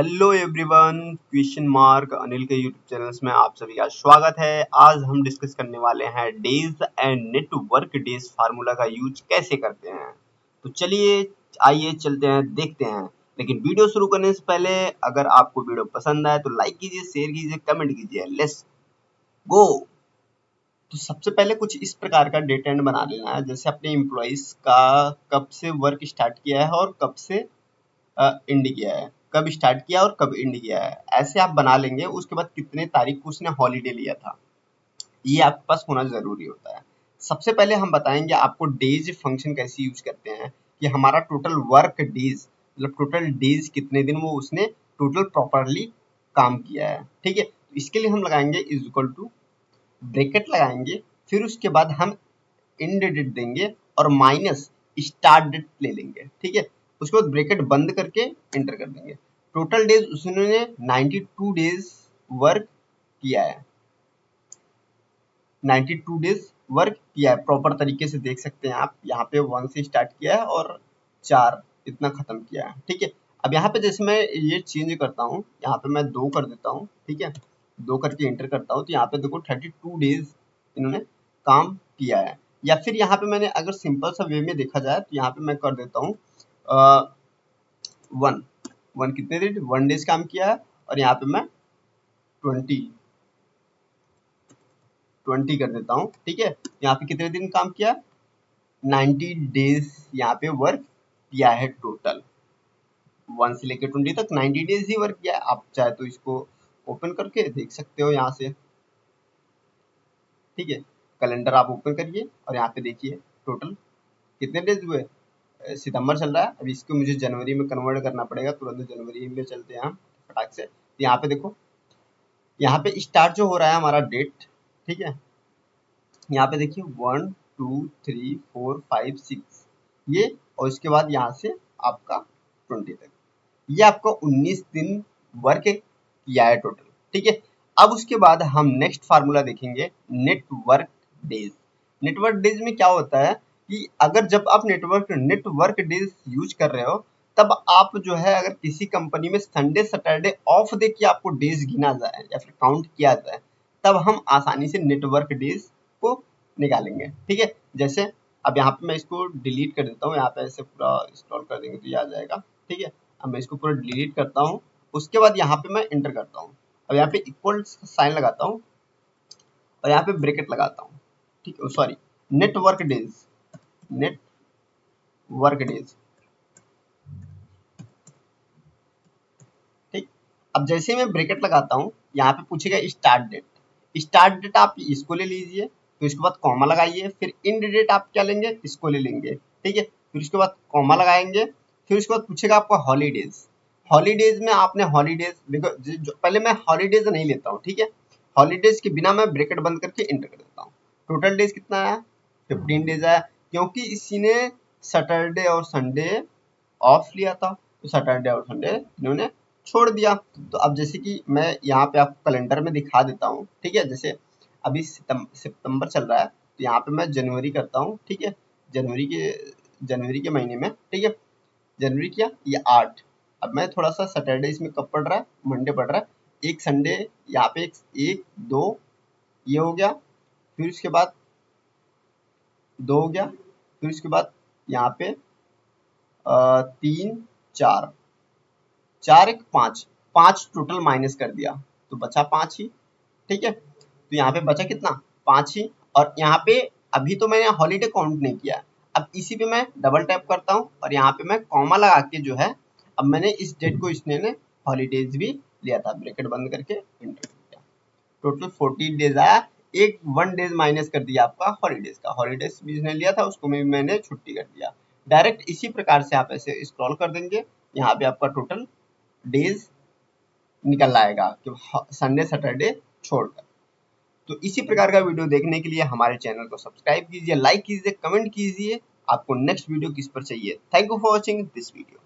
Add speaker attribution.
Speaker 1: Hello everyone, question mark Anil के YouTube channels में आप सभी का स्वागत है। आज हम डिस्कस करने वाले हैं days and network days formula का यूज कैसे करते हैं। तो चलिए आइए चलते हैं, देखते हैं। लेकिन वीडियो शुरू करने से पहले अगर आपको वीडियो पसंद आए तो लाइक कीजिए, शेयर कीजिए, कमेंट कीजिए। Let's go. तो सबसे पहले कुछ इस प्रकार का डेट एंड बना लेना है, जैसे अपने एम्प्लॉइज का कब से वर्क स्टार्ट किया है और कब से एंड किया है, कब स्टार्ट किया और कब एंड किया है, ऐसे आप बना लेंगे। उसके बाद कितने तारीख को उसने हॉलीडे लिया था, ये आपके पास होना जरूरी होता है। सबसे पहले हम बताएंगे आपको डेज फंक्शन कैसे यूज करते हैं कि हमारा टोटल वर्क डेज, मतलब टोटल डेज कितने दिन वो उसने टोटल प्रॉपरली काम किया है। ठीक है, तो इसके लिए हम लगाएंगे इज इक्वल टू, ब्रैकेट लगाएंगे, फिर उसके बाद हम एंड डेट देंगे और माइनस स्टार्ट डेट ले लेंगे। ठीक है, उसके बाद ब्रैकेट बंद करके एंटर कर देंगे। टोटल डेज उसने 92 डेज वर्क किया है, 92 डेज वर्क किया है प्रॉपर तरीके से। देख सकते हैं आप, यहाँ पे 1 से स्टार्ट किया है और 4 इतना खत्म किया है। ठीक है, अब यहाँ पे जैसे मैं ये चेंज करता हूँ, यहाँ पे मैं 2 कर देता हूँ। ठीक है, 2 करके एंटर करता हूँ, तो यहाँ पे देखो 32 डेज इन्होंने काम किया है। या फिर यहाँ पे मैंने अगर सिंपल सा वे में देखा जाए तो यहाँ पे मैं कर देता हूँ 1 कितने दिन, 1 डेज काम किया है, और यहाँ पे मैं 20 कर देता हूँ। ठीक है, यहाँ पे कितने दिन काम किया, 90 डेज यहाँ पे वर्क किया है टोटल। 1 से लेकर 20 तक 90 डेज ही वर्क किया है। आप चाहे तो इसको ओपन करके देख सकते हो यहाँ से। ठीक है, कैलेंडर आप ओपन करिए और यहाँ पे देखिए टोटल कितने डेज हुए। सितंबर चल रहा है, अब इसको मुझे जनवरी में कन्वर्ट करना पड़ेगा। तुरंत जनवरी में चलते हैं हम फटाक से। तो यहाँ पे देखो, यहाँ पे स्टार्ट जो हो रहा है हमारा डेट। ठीक है, यहाँ पे देखिए 1 2 3 4 5 6 ये, और इसके बाद यहाँ से आपका 20 तक, ये आपको 19 दिन वर्क किया है टोटल। ठीक है, अब उसके बाद हम नेक्स्ट फार्मूला देखेंगे, नेटवर्क डेज। नेटवर्क डेज में क्या होता है कि अगर जब आप नेटवर्क डेज यूज कर रहे हो, तब आप जो है अगर किसी कंपनी में संडे सैटरडे ऑफ दे के आपको डेज गिना जाए या फिर काउंट किया जाए, तब हम आसानी से नेटवर्क डेज को निकालेंगे। ठीक है, जैसे अब यहाँ पे मैं इसको डिलीट कर देता हूँ, यहाँ पे ऐसे पूरा स्क्रॉल कर देंगे तो ये आ जाएगा। ठीक है, अब मैं इसको पूरा डिलीट करता हूँ, उसके बाद यहाँ पे मैं एंटर करता हूँ। अब यहाँ पे इक्वल साइन लगाता हूँ और यहाँ पे ब्रैकेट लगाता हूँ। ठीक है, sorry, network days, network days. ठीक, अब जैसे मैं ब्रैकेट लगाता हूँ, यहाँ पे पूछेगा स्टार्ट डेट। स्टार्ट डेट आप इसको ले लीजिए, तो इसके बाद कॉमा लगाइए, फिर एंड डेट आप क्या लेंगे, इसको ले लेंगे। ठीक है, फिर उसके बाद कॉमा लगाएंगे, फिर उसके बाद पूछेगा आपका हॉलीडेज। हॉलीडेज में आपने हॉलीडेज देखो, जो पहले मैं हॉलीडेज नहीं लेता हूँ। ठीक है, हॉलीडेज के बिना मैं ब्रैकेट बंद करके एंटर कर देता हूँ। टोटल डेज कितना आया, 15 डेज आया, क्योंकि इसी ने सैटरडे और संडे ऑफ लिया था, तो सैटरडे और संडे इन्होंने छोड़ दिया। तो अब जैसे कि मैं यहाँ पे आपको कैलेंडर में दिखा देता हूँ। ठीक है, जैसे अभी सितंबर चल रहा है, तो यहाँ पे मैं जनवरी करता हूँ। ठीक है, जनवरी के महीने में, ठीक है, जनवरी किया ये 8। अब मैं थोड़ा सा सैटरडे इसमें कब पड़ रहा है, मंडे पड़ रहा है, एक संडे यहाँ पे एक 2 ये हो गया, फिर उसके बाद 2 हो गया, फिर उसके बाद यहाँ पे 3 4 4 1 5 5 टोटल माइनस कर दिया, तो बचा 5 ही। ठीक है, तो यहाँ पे बचा कितना, 5 ही। और यहाँ पे अभी तो मैंने हॉलीडे काउंट नहीं किया, अब इसी पे मैं डबल टैप करता हूँ और यहाँ पे मैं कॉमा लगा के जो है, अब मैंने इस डेट को इसने ने हॉलीडेज भी लिया था, ब्रैकेट बंद करके एंटर कर दिया। टोटल 14 डेज आया, एक 1 डेज माइनस कर दिया आपका हॉलीडेज का। हॉलीडेज भी जिसने लिया था उसको मैंने छुट्टी कर दिया। डायरेक्ट इसी प्रकार से आप ऐसे स्क्रॉल कर देंगे, यहाँ पे आपका टोटल डेज निकल आएगा कि संडे सैटरडे छोड़कर। तो इसी प्रकार का वीडियो देखने के लिए हमारे चैनल को सब्सक्राइब कीजिए, लाइक कीजिए, कमेंट कीजिए। आपको नेक्स्ट वीडियो किस पर चाहिए। Thank you for watching this video.